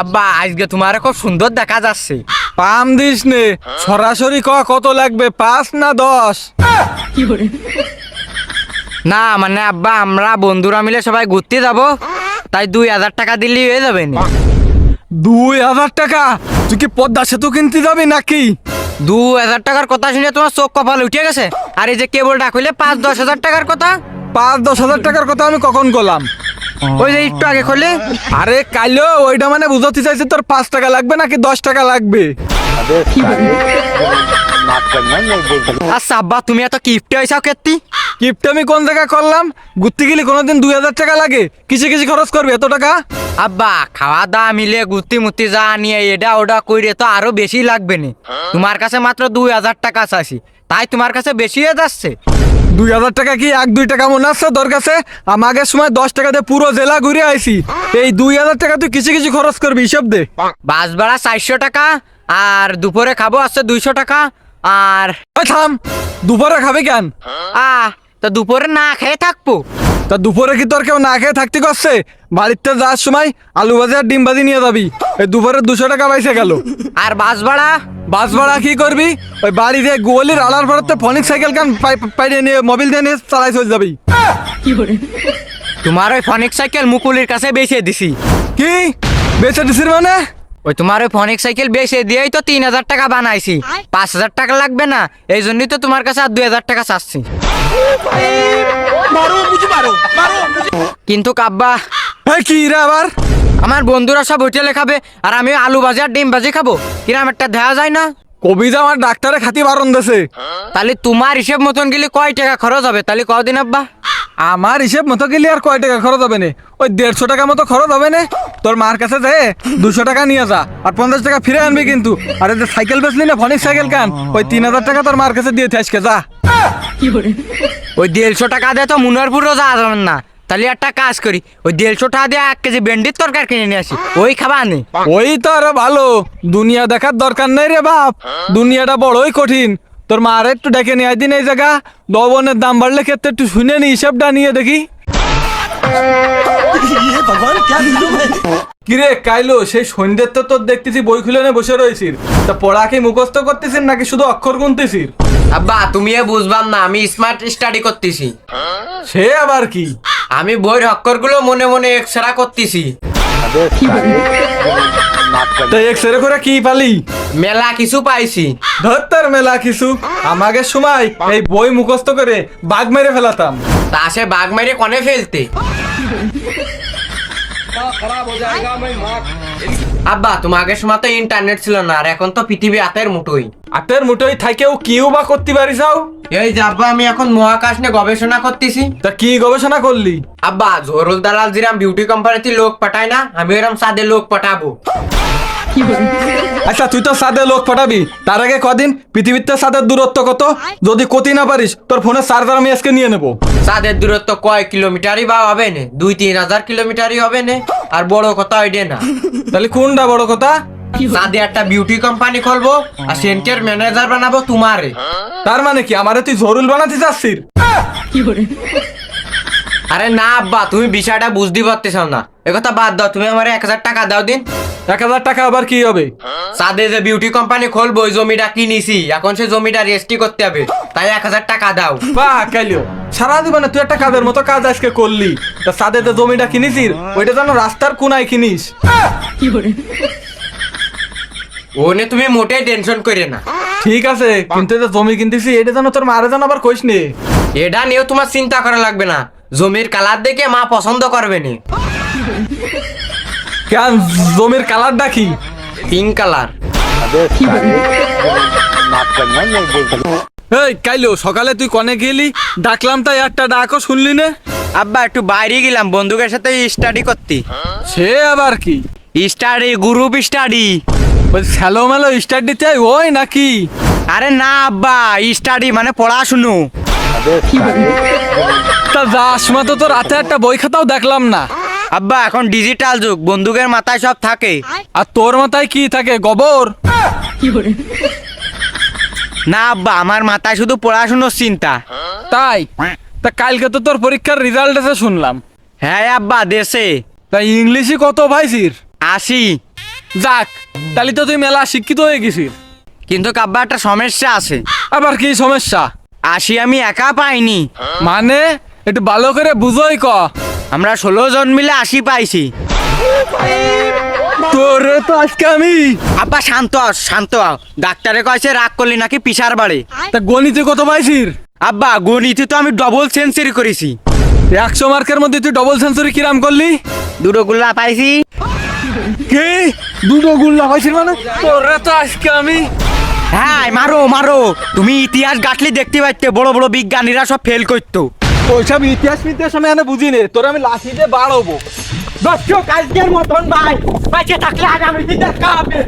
আব্বা আজকে তোমার খুব সুন্দর দেখা যাচ্ছে। পাম দিস নে, সরাসরি কত লাগবে, 5 না 10? না মানে আব্বা আমরা বন্ধুরা মিলে সবাই ঘুরতে যাব, তাই 2000 টাকা দিলেই হয়ে যাবে না। 2000 টাকা? তুই কি পদ্মা সেতু কিনতে যাবি নাকি? 2000 টাকার কথা শুনে তোমার চোখ কপালে উঠে গেছে? আর এই যে কেবলটা কইলে 5-10 হাজার টাকার কথা। 5-10 হাজার টাকার কথা আমি কখন বললাম? ওই যে একটু আগে করলে। আরে কাইলো ওইটা মানে বুঝাতে চাইছে তোর 5 টাকা লাগবে নাকি 10 টাকা লাগবে। আচ্ছা আব্বা তুমি এত কিপটে হয়েছাও কেত্তি? কিপটা আমি কোন জায়গায় করলাম? ঘুরতে গেলে কোনোদিন 2000 টাকা লাগে? কিসে কিসে খরচ করবে এত টাকা? আব্বা খাওয়া দাওয়া মিলে ঘুরতে মুতি যা নিয়ে এটা ওটা কইরে তো আরো বেশি লাগবে না। তোমার কাছে মাত্র 2000 টাকা চাইছি, তাই তোমার কাছে বেশি হয়ে যাচ্ছে। 2000 টাকা কি 1-2 টাকা মনে আছে তোর কাছে? আমাকে সময় 10 টাকা দিয়ে পুরো জেলা ঘুরে আইছি। এই 2000 টাকা তুই কিসে কিসে খরচ করবি হিসাব দে। বাস ভাড়া 400 টাকা, আর দুপুরে খাবো আছে 200 টাকা। আর ওই থাম, দুপুরে খাবে কেন? তো দুপুরে না খেয়ে থাকবো। তা দুপুরে কি তোর কেউ না খেয়ে থাকতে করছে? বাড়িতে যাওয়ার সময় আলু ভাজি আর ডিম ভাজি নিয়ে যাবি। এই দুপুরে 200 টাকা পাইছে গেল। আর বাস ভাড়া? বাস ভাড়া কি করবি? ওই বাড়ি দিয়ে গোয়ালির আলার ভাড়াতে ফনিক সাইকেল কান পাইয়ে নিয়ে মোবিল দিয়ে নিয়ে চালাই চলে যাবি। তোমার ওই ফনিক সাইকেল মুকুলির কাছে বেচে দিছি। কি বেচে দিছিস মানে? ওই তোমার ওই ফনিক সাইকেল বেচে দিয়েই তো 3000 টাকা বানাইছি। 5000 টাকা লাগবে না, এই জন্যই তো তোমার কাছে আর 2000 টাকা চাচ্ছি। কিন্তু কাব্বা কি রে আবার? আমার বন্ধুরা সব হোটেলে খাবে আর আমি আলু ভাজি আর ডিম ভাজি খাবো, কিরম একটা দেওয়া যায় না? কবিতা আমার ডাক্তারে খাতি বারণ দেছে। তাহলে তোমার হিসেব মতন গেলে কয় টাকা খরচ হবে তাহলে কদিন আব্বা? আমার হিসেব মতো গেলে আর কয় টাকা খরচ হবে না? ওই 150 টাকা মতো খরচ হবে না? তোর মার কাছে যায় 200 টাকা নিয়ে যা আর 50 টাকা ফিরে আনবি কিন্তু। আর এই যে সাইকেল বেচলি না ফনিক সাইকেল কান, ওই 3000 টাকা তোর মার কাছে দিয়ে আজকে যা। ওই 150 টাকা দিয়ে তো মুনারপুরও যাওয়া যাবেন না। তাহলে একটা কাজ করি, ওই 150 টাকা দিয়ে 1 কেজি ভেন্ডির তরকারি কিনে নিয়ে আসি, ওই খাবা আনে। ওই তো আরো ভালো। দুনিয়া দেখার দরকার নেই রে বাপ, দুনিয়াটা বড়ই কঠিন। তোর মার একটু ডেকে নিয়ে দিন এই জায়গা। লবণের দাম বাড়লে ক্ষেত্রে একটু শুনে নি, হিসাবটা নিয়ে দেখি। কিরে কাইলো, সেই সন্ধ্যের তো তোর দেখতেছি বই খুলে নিয়ে বসে রয়েছিস। তা পড়া কি মুখস্থ করতেছিস নাকি শুধু অক্ষর গুনতেছিস? আব্বা তুমি বুঝবাম না, আমি স্মার্ট স্টাডি করতেছি। সে আবার কি? আমি বইয়ের অক্ষরগুলো মনে মনে এক্সরা করতেছি। তাই এক্সরে করে কি পালি? মেলা কিছু পাইছি। ধরতার মেলা কিছু। আমাকে সময় এই বই মুখস্থ করে বাঘ মেরে ফেলাতাম। তা সে বাঘ মেরে কনে ফেলতে? আব্বা তোমাকে সময় তো ইন্টারনেট ছিল না, আর এখন তো পৃথিবী হাতের মুঠোই। হাতের মুঠোই থাকেও কিউ বা করতে পারিস? এই যে আব্বা আমি এখন মহাকাশ নিয়ে গবেষণা করতেছি। তা কি গবেষণা করলি? আব্বা জহরুল দালাল যেরাম বিউটি কোম্পানিতে লোক পাঠায় না, আমি এরম সাদে লোক পাঠাবো। আচ্ছা তুই তো সাদে লোক পাঠাবি, তার আগে কদিন পৃথিবীতে সাদের দূরত্ব কত? যদি কতি না পারিস তোর ফোনের চার্জার আমি আজকে নিয়ে নেবো। চাঁদের দূরত্ব কয় কিলোমিটারই বা হবে না? 2-3 হাজার কিলোমিটারই হবে না। আর বড় কথা ওইটা না। তাহলে কোনটা বড় কথা? চাঁদে একটা বিউটি কোম্পানি খুলবো আর সেন্টার ম্যানেজার বানাবো তোমারে। তার মানে কি আমারে তুই জরুল বানাতে চাচ্ছিস? আরে না আব্বা তুমি বিষয়টা বুঝতে পারতেছ না। একথা বাদ দাও, তুমি আমার 1000 টাকা দাও দিন। 1000 টাকা আবার কি হবে? চাঁদে যে বিউটি কোম্পানি খুলবো ওই জমিটা কিনেছি, এখন সে জমিটা রেজিস্ট্রি করতে হবে, তাই 1000 টাকা দাও। বাহ কাইলো, সারা জীবনে তুই একটা কাজের মতো কাজ আজকে করলি। তা সাদে যে জমিটা কিনিস ওইটা যেন রাস্তার কোনায় কিনিস। ও নে তুমি মোটেই টেনশন করে না। ঠিক আছে, কিন্তু যে জমি কিনতেছি এটা যেন তোর মারে যেন আবার কইস নে। এটা নিয়েও তোমার চিন্তা করা লাগবে না, জমির কালার দেখে মা পছন্দ করবে না। কেন জমির কালারটা কি? Pink colour. এই কাইলো, সকালে তুই কনে গেলি? ডাকলাম তাই একটা ডাকও শুনলি না? আব্বা একটু বাইরে গেলাম বন্ধুদের সাথে স্টাডি করতে। সে আবার কি? Study, group study. ওই স্যালো মেলো স্টার্ট দিতে ওই নাকি? আরে না আব্বা, স্টাডি মানে পড়াশুনো। তা যাস সময় তো তোর হাতে একটা বই খাতাও দেখলাম না। আব্বা এখন ডিজিটাল যুগ, বন্দুকের মাথায় সব থাকে। আর তোর মাথায় কি থাকে, গোবর? না আব্বা আমার মাথায় শুধু পড়াশুনোর চিন্তা। তাই? তা কালকে তো তোর পরীক্ষার রেজাল্ট এসে শুনলাম। হ্যাঁ আব্বা দেশে। তা ইংলিশে কত পাইছিস? 80। যাক তাহলে তো তুই মেলা শিক্ষিত হয়ে গেছিস। কিন্তু আব্বা একটা সমস্যা আছে, আবার কি সমস্যা? আশি আমি একা পাইনি, মানে একটু ভালো করে বুঝোই ক। আমরা 16 জন মিলে 80 পাইছি। তোরে তো আজকে আমি আব্বা শান্ত হও, শান্ত হও। ডাক্তারে কয়েছে রাগ করলি নাকি পিসার বাড়ে। তা গণিতে কত পাইছিস? আব্বা গণিতে তো আমি ডবল সেঞ্চুরি করেছি। 100 মার্কের মধ্যে তুই ডবল সেঞ্চুরি কিরাম করলি? দুটো গুল্লা পাইছি। কি দুটো গুল্লা পাইছিস মানে? তোরে তো আজকে আমি হ্যাঁ মারো মারো, তুমি ইতিহাস গাঁটলি দেখতে পাইতে বড় বড় বিজ্ঞানীরা সব ফেল করতো। ওইসব ইতিহাস আমি এনে বুঝি নে, তোরে আমি লাঠি দিয়ে বাড়াবো। দর্শক আজকের মতন ভাই, বেঁচে থাকলে আগামী দিন দেখা হবে।